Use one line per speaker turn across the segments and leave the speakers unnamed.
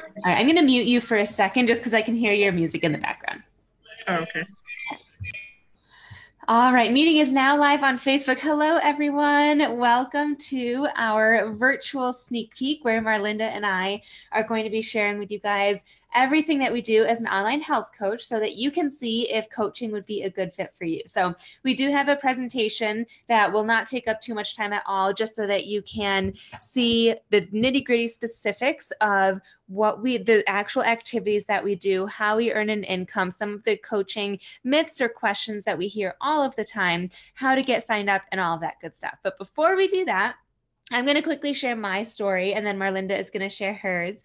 All right, I'm going to mute you for a second just because I can hear your music in the background.
Oh, okay.
All right, meeting is now live on Facebook. Hello, everyone. Welcome to our virtual sneak peek where Marlinda and I are going to be sharing with you guys everything that we do as an online health coach so that you can see if coaching would be a good fit for you. So, we do have a presentation that will not take up too much time at all, just so that you can see the nitty gritty specifics of the actual activities that we do, how we earn an income, some of the coaching myths or questions that we hear all of the time, how to get signed up, and all of that good stuff. But before we do that, I'm going to quickly share my story, and then Marlinda is going to share hers.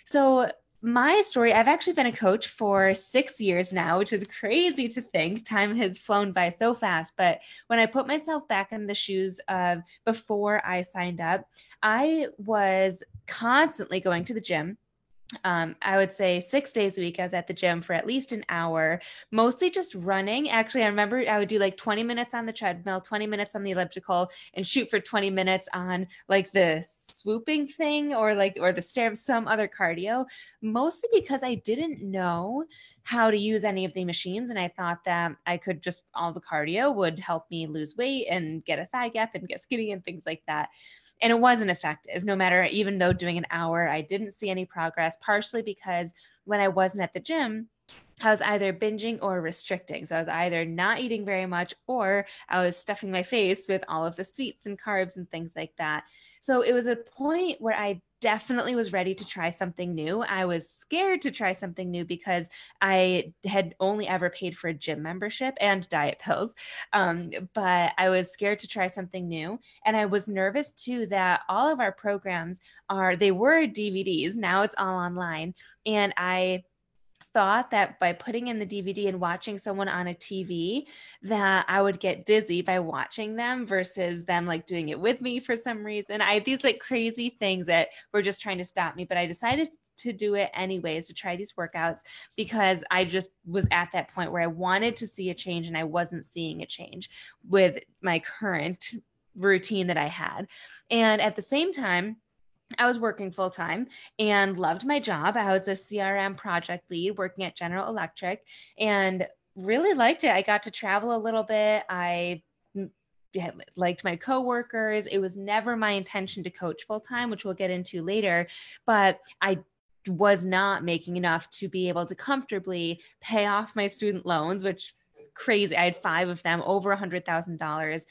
So, my story, I've actually been a coach for 6 years now, which is crazy to think. Time has flown by so fast. But when I put myself back in the shoes of before I signed up, I was constantly going to the gym. I would say 6 days a week, I was at the gym for at least an hour, mostly just running. Actually, I remember I would do like 20 minutes on the treadmill, 20 minutes on the elliptical, and shoot for 20 minutes on like the swooping thing or the stair, some other cardio, mostly because I didn't know how to use any of the machines. And I thought that I could just, all the cardio would help me lose weight and get a thigh gap and get skinny and things like that. And it wasn't effective. No matter, even though doing an hour, I didn't see any progress, partially because when I wasn't at the gym, I was either binging or restricting. So I was either not eating very much or I was stuffing my face with all of the sweets and carbs and things like that. So it was a point where I definitely was ready to try something new. I was scared to try something new because I had only ever paid for a gym membership and diet pills. But I was scared to try something new. And I was nervous too that all of our programs they were DVDs. Now it's all online. And I thought that by putting in the DVD and watching someone on a TV that I would get dizzy by watching them versus them like doing it with me for some reason. I had these like crazy things that were just trying to stop me, but I decided to do it anyways, to try these workouts because I just was at that point where I wanted to see a change and I wasn't seeing a change with my current routine that I had. And at the same time, I was working full time and loved my job. I was a CRM project lead working at General Electric and really liked it. I got to travel a little bit. I liked my coworkers. It was never my intention to coach full time, which we'll get into later, but I was not making enough to be able to comfortably pay off my student loans, which crazy. I had five of them, over $100,000,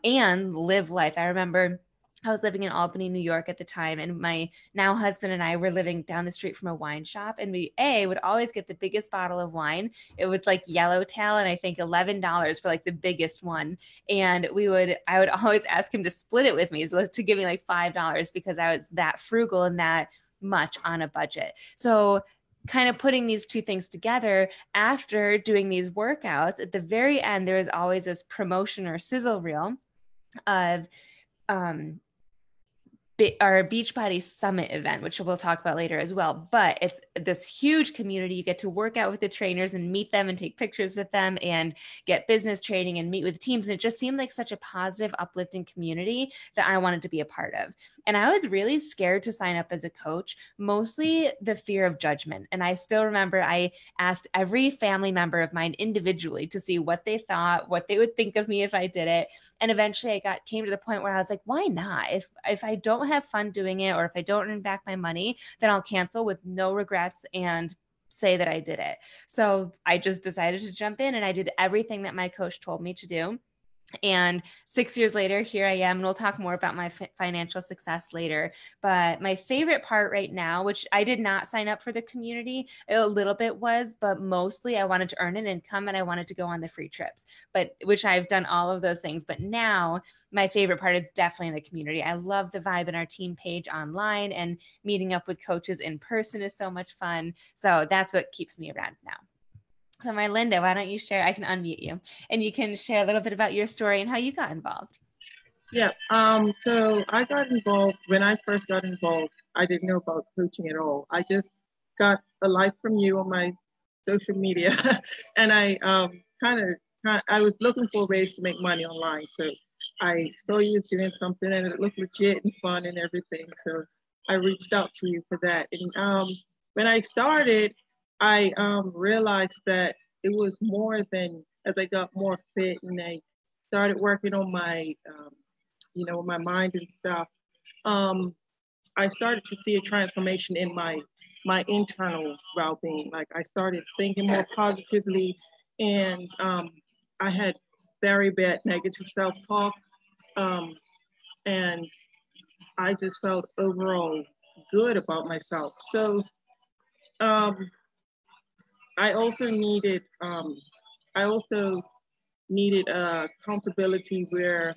and live life. I remember I was living in Albany, New York at the time, and my now husband and I were living down the street from a wine shop, and we would always get the biggest bottle of wine. It was like Yellowtail, and I think $11 for like the biggest one. And I would always ask him to split it with me, so to give me like $5 because I was that frugal and that much on a budget. So kind of putting these two things together after doing these workouts, at the very end, there was always this promotion or sizzle reel of um, our Beachbody Summit event, which we'll talk about later as well. But it's this huge community. You get to work out with the trainers and meet them and take pictures with them and get business training and meet with teams. And it just seemed like such a positive, uplifting community that I wanted to be a part of. And I was really scared to sign up as a coach, mostly the fear of judgment. And I still remember I asked every family member of mine individually to see what they thought, what they would think of me if I did it. And eventually came to the point where I was like, why not? If I don't have fun doing it, or if I don't earn back my money, then I'll cancel with no regrets and say that I did it. So I just decided to jump in and I did everything that my coach told me to do. And 6 years later, here I am. And we'll talk more about my financial success later. But my favorite part right now, which I did not sign up for the community, a little bit was, but mostly I wanted to earn an income and I wanted to go on the free trips, but which I've done all of those things. But now my favorite part is definitely the community. I love the vibe in our team page online, and meeting up with coaches in person is so much fun. So that's what keeps me around now. So Marlinda, why don't you share? I can unmute you and you can share a little bit about your story and how you got involved.
Yeah. So I got involved when I first got involved. I didn't know about coaching at all. I just got a like from you on my social media, and I I was looking for ways to make money online. So I saw you was doing something, and it looked legit and fun and everything. So I reached out to you for that. And when I started, I realized that it was more than, as I got more fit and I started working on my, my mind and stuff. Um, I started to see a transformation in my internal well-being. Like I started thinking more positively, and I had very bad negative self-talk, um, and I just felt overall good about myself. So um, I also needed I also needed accountability where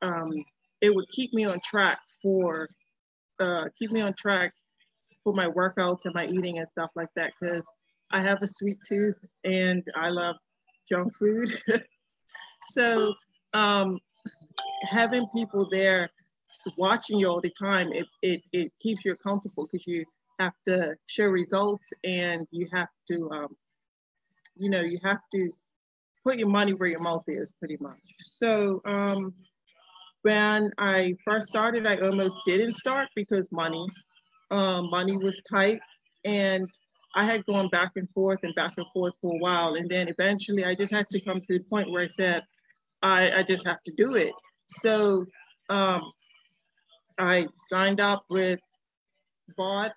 um, it would keep me on track for my workouts and my eating and stuff like that, because I have a sweet tooth and I love junk food. So um, having people there watching you all the time, it keeps you accountable because you have to show results and you have to, you have to put your money where your mouth is pretty much. So when I first started, I almost didn't start because money was tight, and I had gone back and forth for a while, and then eventually I just had to come to the point where I said I just have to do it. So um, I signed up with Bot,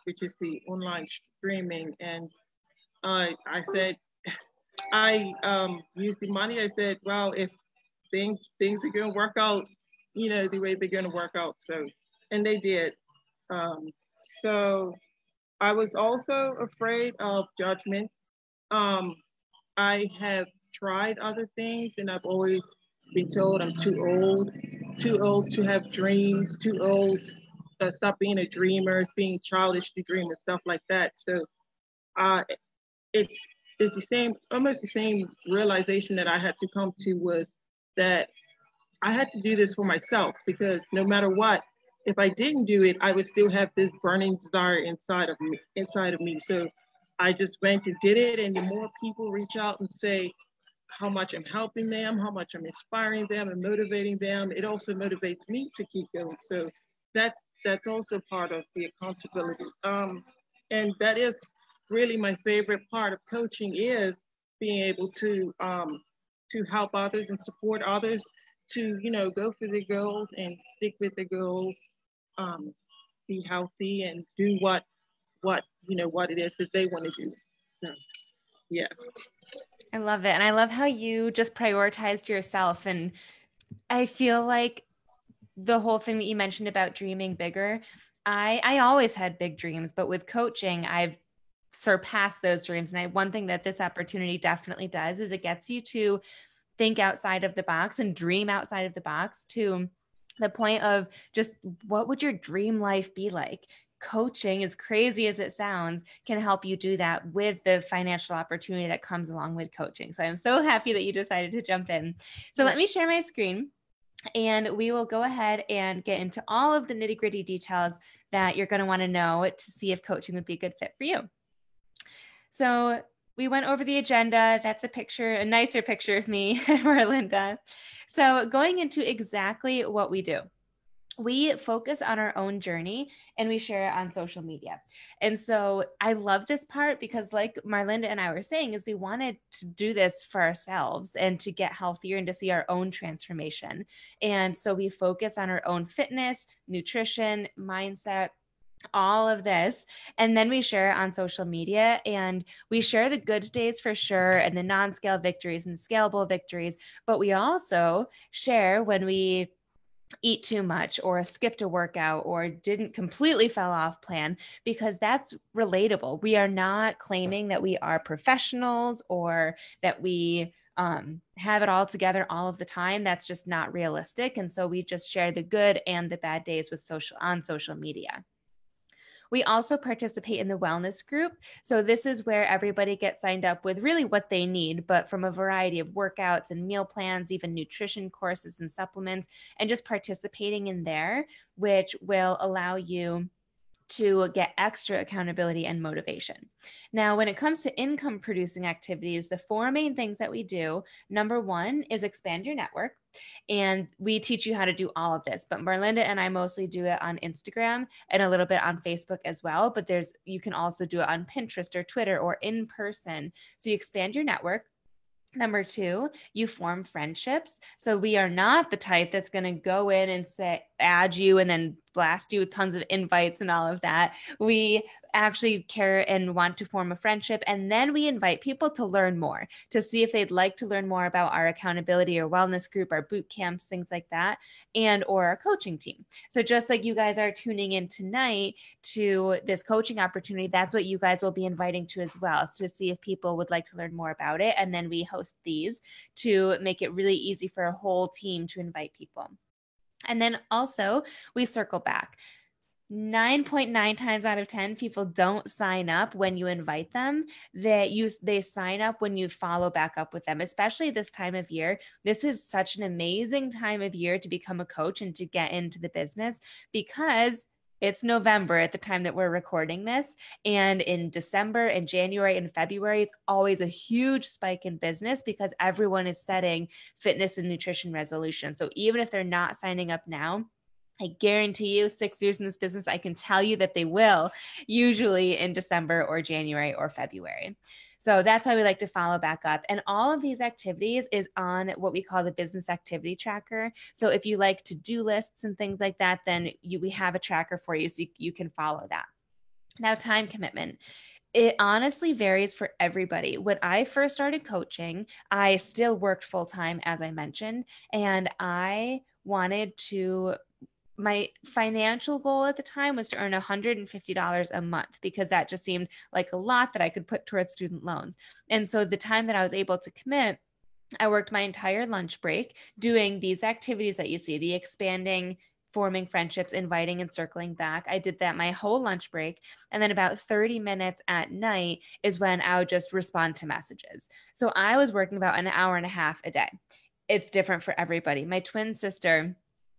which is the online streaming, and I said I used the money. I said, well, if things are going to work out, the way they're going to work out. So, and they did. Um, so I was also afraid of judgment. Um, I have tried other things, and I've always been told I'm too old to have dreams, too old to stop being a dreamer, being childish to dream and stuff like that. So uh, it's it's the same, almost the same realization that I had to come to was that I had to do this for myself, because no matter what, if I didn't do it, I would still have this burning desire inside of me. So I just went and did it. And the more people reach out and say how much I'm helping them, how much I'm inspiring them and motivating them, it also motivates me to keep going. So that's also part of the accountability. And that is really my favorite part of coaching, is being able to help others and support others to go for their goals and stick with the goals, um, be healthy and do what it is that they want to do. So yeah.
I love it. And I love how you just prioritized yourself. And I feel like the whole thing that you mentioned about dreaming bigger, I always had big dreams, but with coaching, I've surpassed those dreams. And one thing that this opportunity definitely does is it gets you to think outside of the box and dream outside of the box, to the point of just what would your dream life be like? Coaching, as crazy as it sounds, can help you do that with the financial opportunity that comes along with coaching. So I'm so happy that you decided to jump in. So let me share my screen, and we will go ahead and get into all of the nitty gritty details that you're going to want to know to see if coaching would be a good fit for you. So we went over the agenda. That's a picture, a nicer picture of me and Marlinda. So going into exactly what we do. We focus on our own journey and we share it on social media. And so I love this part because, like Marlinda and I were saying, is we wanted to do this for ourselves and to get healthier and to see our own transformation. And so we focus on our own fitness, nutrition, mindset, all of this. And then we share it on social media, and we share the good days for sure, and the non-scale victories and scalable victories. But we also share when we eat too much or skipped a workout or didn't completely fell off plan, because that's relatable. We are not claiming that we are professionals or that we have it all together all of the time. That's just not realistic. And so we just share the good and the bad days with on social media. We also participate in the wellness group. So this is where everybody gets signed up with really what they need, but from a variety of workouts and meal plans, even nutrition courses and supplements, and just participating in there, which will allow you to get extra accountability and motivation. Now, when it comes to income producing activities, the four main things that we do, number one is expand your network. And we teach you how to do all of this, but Marlinda and I mostly do it on Instagram and a little bit on Facebook as well. But you can also do it on Pinterest or Twitter or in person. So you expand your network. Number two, you form friendships. So we are not the type that's going to go in and add you and then blast you with tons of invites and all of that. We actually care and want to form a friendship. And then we invite people to learn more, to see if they'd like to learn more about our accountability or wellness group, our boot camps, things like that, and or our coaching team. So just like you guys are tuning in tonight to this coaching opportunity, that's what you guys will be inviting to as well, so to see if people would like to learn more about it. And then we host these to make it really easy for a whole team to invite people. And then also we circle back. 9.9 times out of 10 people don't sign up when you invite them. They sign up when you follow back up with them, especially this time of year. This is such an amazing time of year to become a coach and to get into the business, because it's November at the time that we're recording this. And in December and January and February, it's always a huge spike in business because everyone is setting fitness and nutrition resolutions. So even if they're not signing up now, I guarantee you 6 years in this business, I can tell you that they will, usually in December or January or February. So that's why we like to follow back up. And all of these activities is on what we call the business activity tracker. So if you like to-do lists and things like that, then we have a tracker for you so you can follow that. Now, time commitment. It honestly varies for everybody. When I first started coaching, I still worked full-time, as I mentioned, and I wanted to my financial goal at the time was to earn $150 a month, because that just seemed like a lot that I could put towards student loans. And so the time that I was able to commit, I worked my entire lunch break doing these activities that you see, the expanding, forming friendships, inviting and circling back. I did that my whole lunch break. And then about 30 minutes at night is when I would just respond to messages. So I was working about an hour and a half a day. It's different for everybody. My twin sister,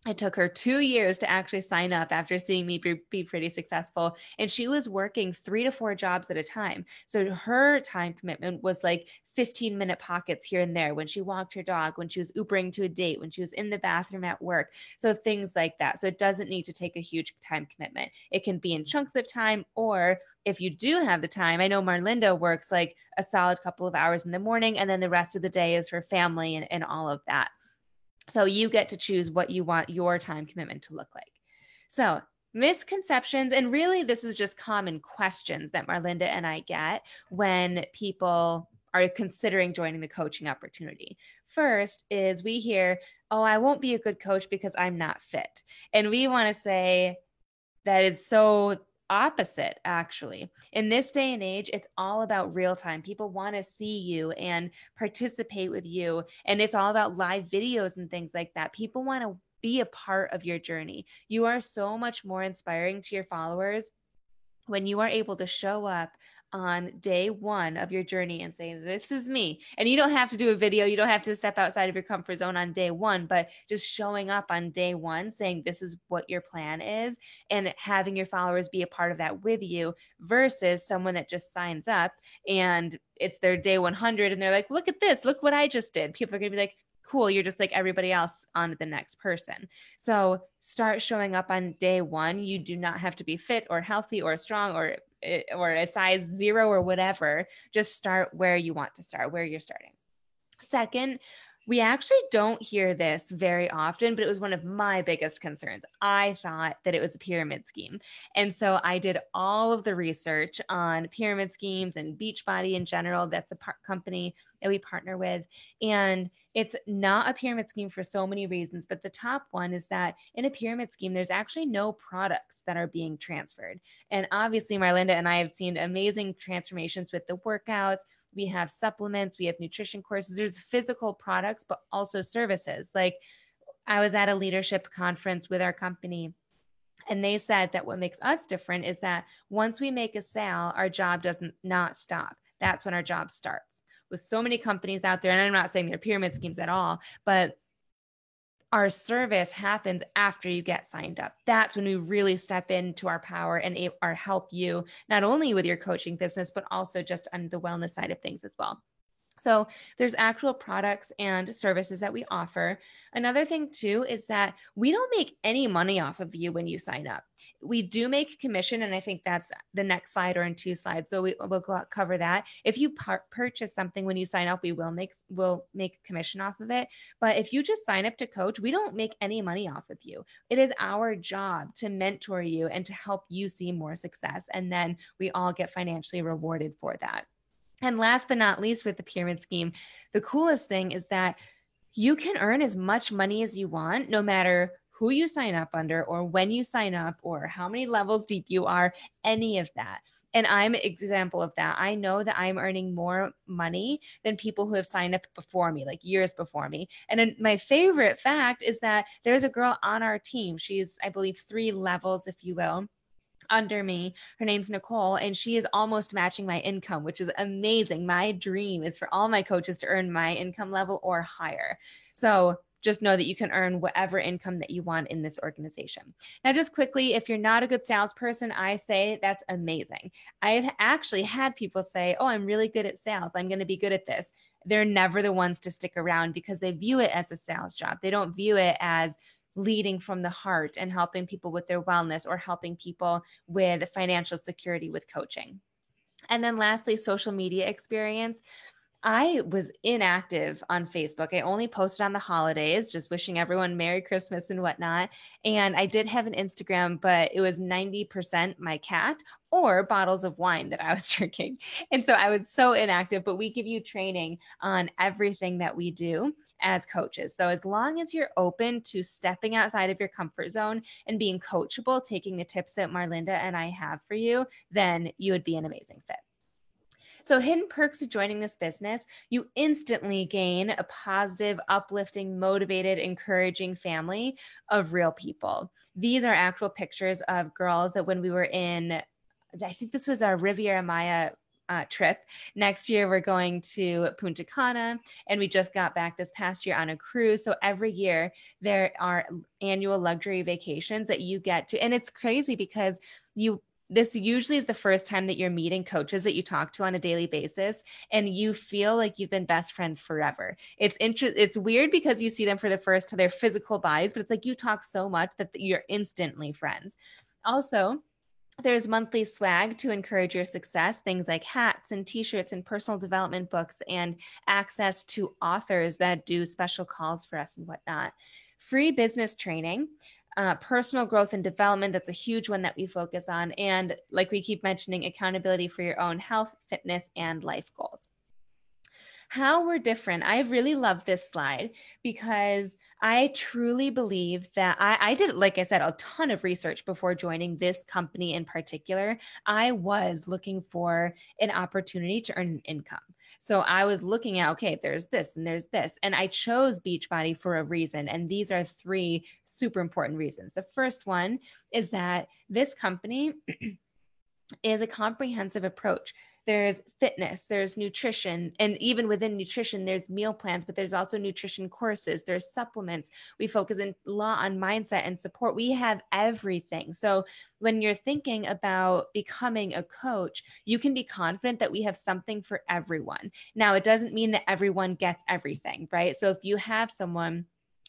it took her 2 years to actually sign up after seeing me be pretty successful. And she was working 3 to 4 jobs at a time. So her time commitment was like 15-minute pockets here and there, when she walked her dog, when she was Ubering to a date, when she was in the bathroom at work. So things like that. So it doesn't need to take a huge time commitment. It can be in chunks of time, or if you do have the time, I know Marlinda works like a solid couple of hours in the morning, and then the rest of the day is for family and all of that. So you get to choose what you want your time commitment to look like. So misconceptions, and really this is just common questions that Marlinda and I get when people are considering joining the coaching opportunity. First is we hear, oh, I won't be a good coach because I'm not fit. And we want to say that is so opposite, actually. In this day and age, it's all about real time. People want to see you and participate with you. And it's all about live videos and things like that. People want to be a part of your journey. You are so much more inspiring to your followers when you are able to show up on day one of your journey and say, this is me. And you don't have to do a video. You don't have to step outside of your comfort zone on day one, but just showing up on day one, saying this is what your plan is, and having your followers be a part of that with you, versus someone that just signs up and it's their day 100 and they're like, look at this, look what I just did. People are going to be like, cool, you're just like everybody else on the next person. So start showing up on day one. You do not have to be fit or healthy or strong or a size 0 or whatever. Just start where you want to start, where you're starting. Second, we actually don't hear this very often, but it was one of my biggest concerns. I thought that it was a pyramid scheme. And so I did all of the research on pyramid schemes and Beachbody in general. That's the company that we partner with. And it's not a pyramid scheme for so many reasons, but the top one is that in a pyramid scheme, there's actually no products that are being transferred. And obviously, Marlinda and I have seen amazing transformations with the workouts. We have supplements, we have nutrition courses, there's physical products, but also services. Like I was at a leadership conference with our company, and they said that what makes us different is that once we make a sale, our job doesn't not stop. That's when our job starts. With so many companies out there, and I'm not saying they're pyramid schemes at all, but Our service happens after you get signed up. That's when we really step into our power and our help you not only with your coaching business, but also just on the wellness side of things as well. So there's actual products and services that we offer. Another thing too is that we don't make any money off of you when you sign up. We do make commission, and I think that's the next slide or in 2 slides. So we'll cover that. If you purchase something when you sign up, we'll make commission off of it. But if you just sign up to coach, we don't make any money off of you. It is our job to mentor you and to help you see more success, and then we all get financially rewarded for that. And last but not least, with the pyramid scheme, the coolest thing is that you can earn as much money as you want, no matter who you sign up under or when you sign up or how many levels deep you are, any of that. And I'm an example of that. I know that I'm earning more money than people who have signed up before me, like years before me. And then my favorite fact is that there's a girl on our team. She's, I believe, 3 levels, if you will, under me. Her name's Nicole, and she is almost matching my income, which is amazing. My dream is for all my coaches to earn my income level or higher. So just know that you can earn whatever income that you want in this organization. Now, just quickly, if you're not a good salesperson, I say that's amazing. I've actually had people say, oh, I'm really good at sales. I'm going to be good at this. They're never the ones to stick around because they view it as a sales job. They don't view it as leading from the heart and helping people with their wellness or helping people with financial security with coaching. And then lastly, social media experience. I was inactive on Facebook. I only posted on the holidays, just wishing everyone Merry Christmas and whatnot. And I did have an Instagram, but it was 90% my cat or bottles of wine that I was drinking. And so I was so inactive, but we give you training on everything that we do as coaches. So as long as you're open to stepping outside of your comfort zone and being coachable, taking the tips that Marlinda and I have for you, then you would be an amazing fit. So, hidden perks of joining this business, you instantly gain a positive, uplifting, motivated, encouraging family of real people. These are actual pictures of girls that when we were in, I think this was our Riviera Maya trip. Next year, we're going to Punta Cana, and we just got back this past year on a cruise. So every year, there are annual luxury vacations that you get to. And it's crazy because this usually is the first time that you're meeting coaches that you talk to on a daily basis, and you feel like you've been best friends forever. It's weird because you see them for the first time, their physical bodies, but it's like you talk so much that you're instantly friends. Also, there's monthly swag to encourage your success, things like hats and t-shirts and personal development books, and access to authors that do special calls for us and whatnot. Free business training, personal growth and development. That's a huge one that we focus on. And like we keep mentioning, accountability for your own health, fitness, and life goals. How we're different. I really love this slide because I truly believe that I did, like I said, a ton of research before joining this company in particular. I was looking for an opportunity to earn an income. So I was looking at, okay, there's this and there's this. And I chose Beachbody for a reason. And these are 3 super important reasons. The first one is that this company is a comprehensive approach. There's fitness, there's nutrition, and even within nutrition, there's meal plans, but there's also nutrition courses, there's supplements. We focus a lot on mindset and support. We have everything. So when you're thinking about becoming a coach, you can be confident that we have something for everyone. Now, it doesn't mean that everyone gets everything, right? So if you have someone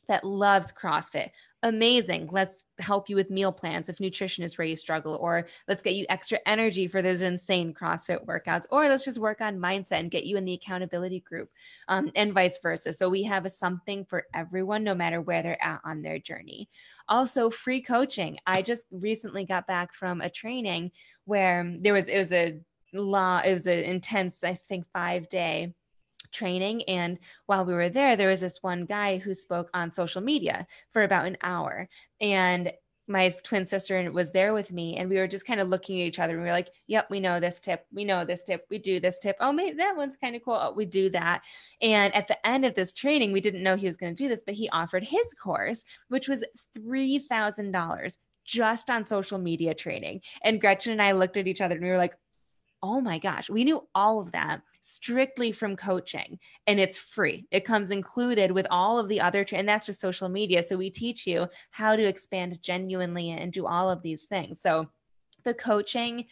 that loves CrossFit, amazing. Let's help you with meal plans if nutrition is where you struggle, or let's get you extra energy for those insane CrossFit workouts, or let's just work on mindset and get you in the accountability group, and vice versa. So we have something for everyone, no matter where they're at on their journey. Also, free coaching. I just recently got back from a training where it was an intense, I think, 5-day training. And while we were there was this one guy who spoke on social media for about an hour. And my twin sister was there with me, and we were just kind of looking at each other, and we were like, yep, we know this tip. We know this tip. We do this tip. Oh, maybe that one's kind of cool. Oh, we do that. And at the end of this training, we didn't know he was going to do this, but he offered his course, which was $3,000 just on social media training. And Gretchen and I looked at each other and we were like, oh my gosh, we knew all of that strictly from coaching, and it's free. It comes included with all of the other, and that's just social media. So we teach you how to expand genuinely and do all of these things. So the coaching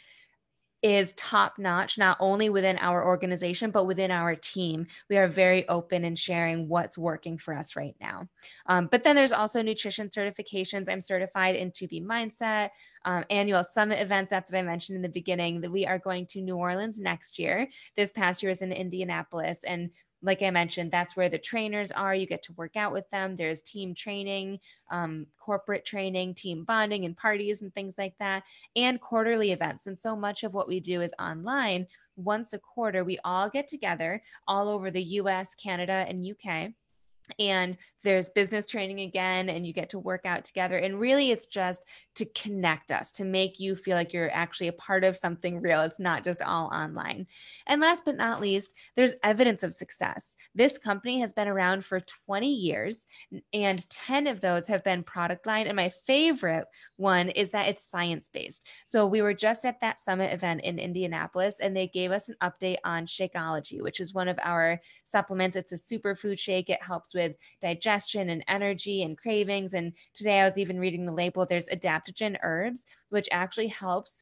is top notch, not only within our organization, but within our team. We are very open in sharing what's working for us right now. But then there's also nutrition certifications. I'm certified in 2B Mindset, annual summit events. That's what I mentioned in the beginning, that we are going to New Orleans next year. This past year was in Indianapolis. And like I mentioned, that's where the trainers are. You get to work out with them. There's team training, corporate training, team bonding, and parties and things like that, and quarterly events. And so much of what we do is online. Once a quarter, we all get together all over the US, Canada, and UK. And there's business training again, and you get to work out together. And really, it's just to connect us, to make you feel like you're actually a part of something real. It's not just all online. And last but not least, there's evidence of success. This company has been around for 20 years, and 10 of those have been product line. And my favorite one is that it's science-based. So we were just at that summit event in Indianapolis, and they gave us an update on Shakeology, which is one of our supplements. It's a superfood shake. It helps with digestion and energy and cravings. And today I was even reading the label. There's adaptogen herbs, which actually helps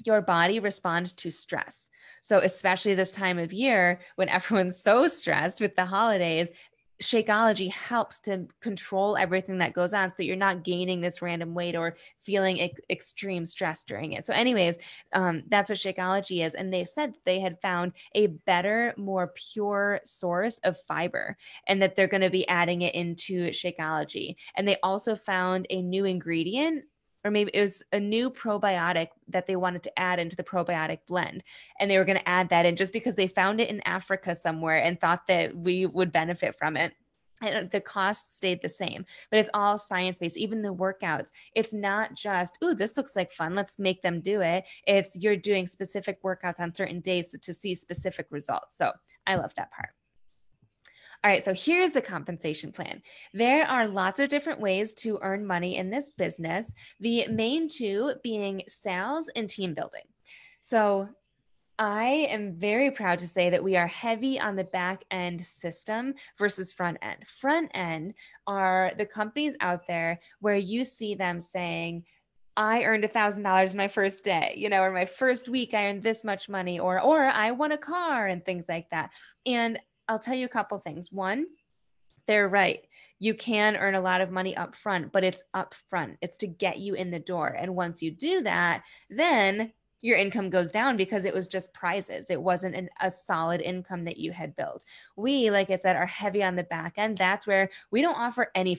your body respond to stress. So especially this time of year when everyone's so stressed with the holidays, Shakeology helps to control everything that goes on so that you're not gaining this random weight or feeling extreme stress during it. So anyways, that's what Shakeology is. And they said that they had found a better, more pure source of fiber, and that they're going to be adding it into Shakeology. And they also found a new ingredient, or maybe it was a new probiotic that they wanted to add into the probiotic blend. And they were going to add that in just because they found it in Africa somewhere and thought that we would benefit from it. And the cost stayed the same, but it's all science-based. Even the workouts, it's not just, ooh, this looks like fun, let's make them do it. It's you're doing specific workouts on certain days to see specific results. So I love that part. All right, so here's the compensation plan. There are lots of different ways to earn money in this business, the main two being sales and team building. So I am very proud to say that we are heavy on the back end system versus front end. Front end are the companies out there where you see them saying, I earned $1,000 my first day, or my first week I earned this much money, or I won a car and things like that. And I'll tell you a couple things. One, they're right. You can earn a lot of money up front, but it's up front. It's to get you in the door. And once you do that, then your income goes down because it was just prizes. It wasn't a solid income that you had built. We, like I said, are heavy on the back end. That's where we don't offer any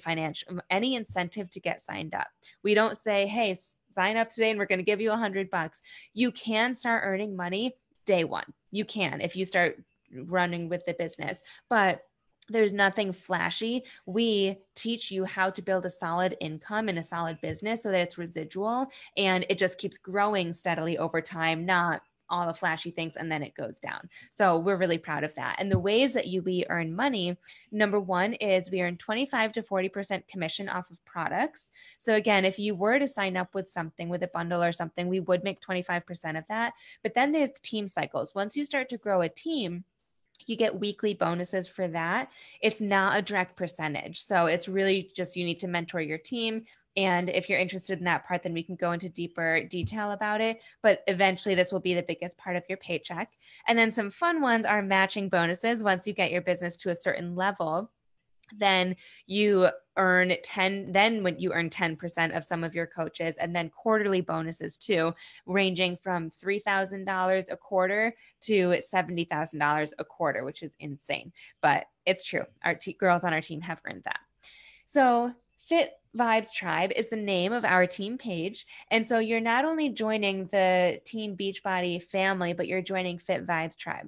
any incentive to get signed up. We don't say, hey, sign up today and we're going to give you $100. You can start earning money day one. You can if you start running with the business, but there's nothing flashy. We teach you how to build a solid income and a solid business so that it's residual and it just keeps growing steadily over time, not all the flashy things and then it goes down. So we're really proud of that. And the ways that we earn money, number one is we earn 25 to 40% commission off of products. So again, if you were to sign up with something, with a bundle or something, we would make 25% of that. But then there's team cycles. Once you start to grow a team, you get weekly bonuses for that. It's not a direct percentage. So it's really just you need to mentor your team. And if you're interested in that part, then we can go into deeper detail about it. But eventually, this will be the biggest part of your paycheck. And then some fun ones are matching bonuses. Once you get your business to a certain level, then you earn 10% of some of your coaches, and then quarterly bonuses too, ranging from $3,000 a quarter to $70,000 a quarter, which is insane, but it's true. Our girls on our team have earned that. So Fit Vibes Tribe is the name of our team page. And so you're not only joining the Team Beachbody family, but you're joining Fit Vibes Tribe.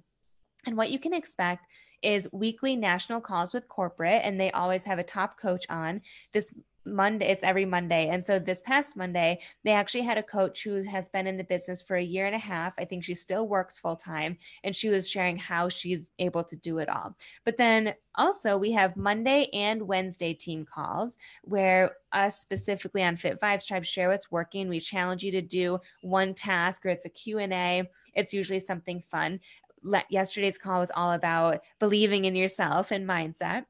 And what you can expect is weekly national calls with corporate, and they always have a top coach on. This Monday, it's every Monday. And so this past Monday, they actually had a coach who has been in the business for a year and a half. I think she still works full time, and she was sharing how she's able to do it all. But then also we have Monday and Wednesday team calls where us specifically on Fit Vibes Tribe share what's working. We challenge you to do one task, or it's a Q&A. It's usually something fun. Yesterday's call was all about believing in yourself and mindset.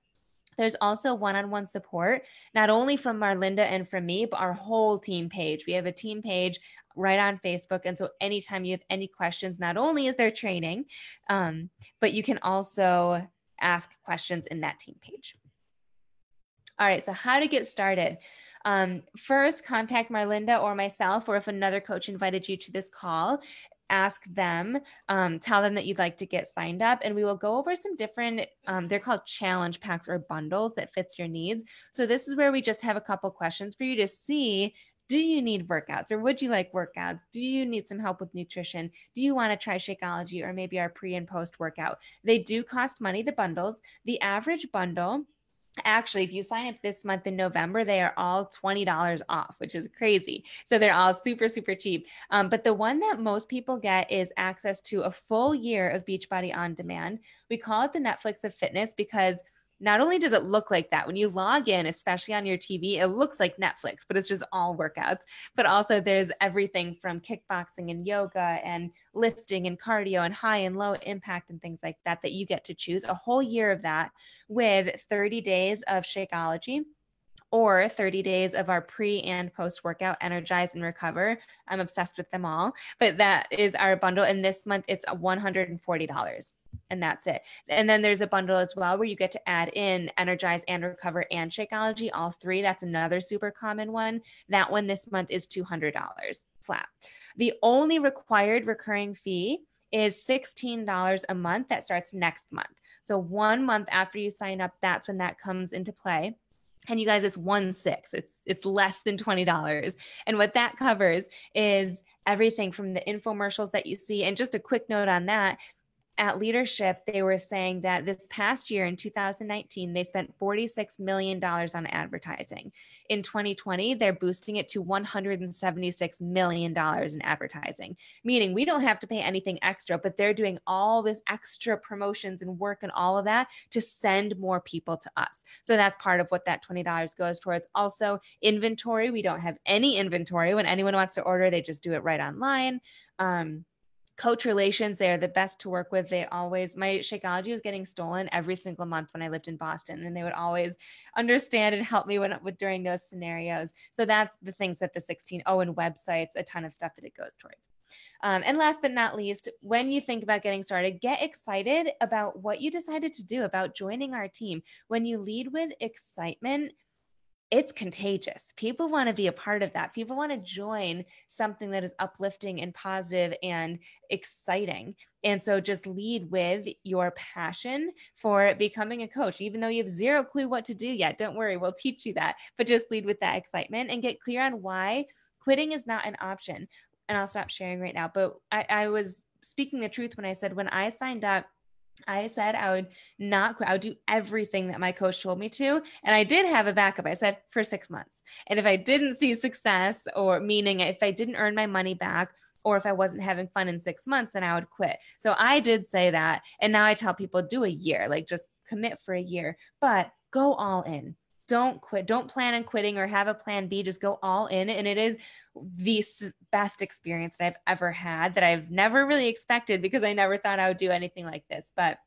There's also one-on-one support, not only from Marlinda and from me, but our whole team page. We have a team page right on Facebook. And so anytime you have any questions, not only is there training, but you can also ask questions in that team page. All right, so how to get started. First, contact Marlinda or myself, or if another coach invited you to this call, ask them, tell them that you'd like to get signed up, and we will go over some different, they're called challenge packs or bundles that fits your needs. So this is where we just have a couple questions for you to see, do you need workouts, or would you like workouts? Do you need some help with nutrition? Do you want to try Shakeology or maybe our pre and post workout? They do cost money, the bundles. The average bundle, actually, if you sign up this month in November, they are all $20 off, which is crazy. So they're all super, super cheap. But the one that most people get is access to a full year of Beachbody On Demand. We call it the Netflix of fitness because not only does it look like that, when you log in, especially on your TV, it looks like Netflix, but it's just all workouts. But also there's everything from kickboxing and yoga and lifting and cardio and high and low impact and things like that, that you get to choose a whole year of that with 30 days of Shakeology or 30 days of our pre and post workout, Energize and Recover. I'm obsessed with them all, but that is our bundle. And this month it's $140 and that's it. And then there's a bundle as well where you get to add in Energize and Recover and Shakeology, all three. That's another super common one. That one this month is $200 flat. The only required recurring fee is $16 a month. That starts next month. So 1 month after you sign up, that's when that comes into play. And you guys, it's 1/6. It's less than $20. And what that covers is everything from the infomercials that you see. And just a quick note on that, at Leadership, they were saying that this past year in 2019, they spent $46 million on advertising. In 2020, they're boosting it to $176 million in advertising, meaning we don't have to pay anything extra, but they're doing all this extra promotions and work and all of that to send more people to us. So that's part of what that $20 goes towards. Also, inventory. We don't have any inventory. When anyone wants to order, they just do it right online. Coach relations, they're the best to work with. They always, my Shakeology was getting stolen every single month when I lived in Boston, and they would always understand and help me during those scenarios. So that's the things that the 16, and websites, a ton of stuff that it goes towards. And last but not least, when you think about getting started, get excited about what you decided to do, about joining our team. When you lead with excitement, it's contagious. People want to be a part of that. People want to join something that is uplifting and positive and exciting. And so just lead with your passion for becoming a coach. Even though you have zero clue what to do yet, don't worry, we'll teach you that. But just lead with that excitement and get clear on why quitting is not an option. And I'll stop sharing right now. But I was speaking the truth when I said, when I signed up, I said I would not quit. I would do everything that my coach told me to. And I did have a backup. I said for 6 months. And if I didn't see success, or meaning if I didn't earn my money back, or if I wasn't having fun in 6 months, then I would quit. So I did say that. And now I tell people do a year, like just commit for a year, but go all in. Don't quit. Don't plan on quitting or have a plan B. Just go all in. And it is the best experience that I've ever had, that I've never really expected, because I never thought I would do anything like this. But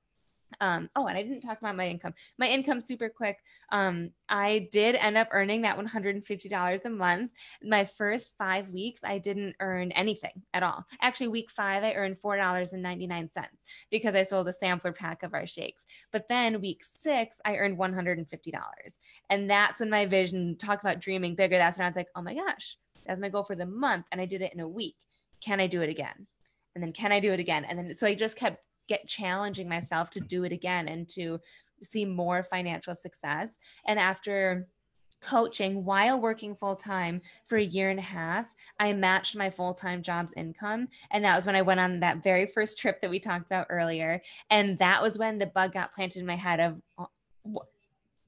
and I didn't talk about my income. My income super quick. I did end up earning that $150 a month. My first 5 weeks, I didn't earn anything at all. Actually, week 5, I earned $4.99 because I sold a sampler pack of our shakes. But then week 6, I earned $150. And that's when my vision, talk about dreaming bigger. That's when I was like, oh my gosh, that's my goal for the month. And I did it in a week. Can I do it again? And then can I do it again? And then, so I just kept challenging myself to do it again and to see more financial success. And after coaching while working full-time for a year and a half, I matched my full-time job's income. And that was when I went on that very first trip that we talked about earlier. And that was when the bug got planted in my head of,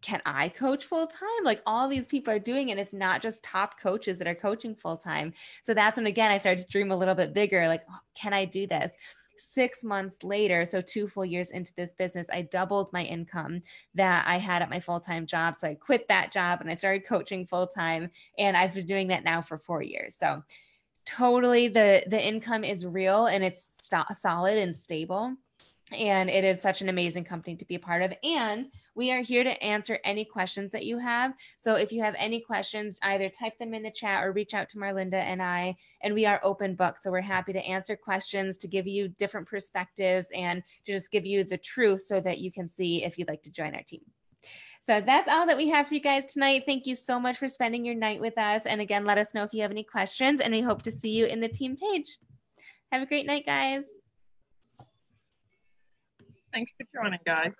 can I coach full time? Like all these people are doing it. It's not just top coaches that are coaching full time. So that's when, again, I started to dream a little bit bigger. Like, oh, can I do this? 6 months later, so 2 full years into this business, I doubled my income that I had at my full-time job. So I quit that job and I started coaching full-time. And I've been doing that now for 4 years. So totally the income is real and it's solid and stable. And it is such an amazing company to be a part of. And we are here to answer any questions that you have. So if you have any questions, either type them in the chat or reach out to Marlinda and I, and we are open book. So we're happy to answer questions, to give you different perspectives and to just give you the truth so that you can see if you'd like to join our team. So that's all that we have for you guys tonight. Thank you so much for spending your night with us. And again, let us know if you have any questions, and we hope to see you in the team page. Have a great night, guys.
Thanks for joining, guys.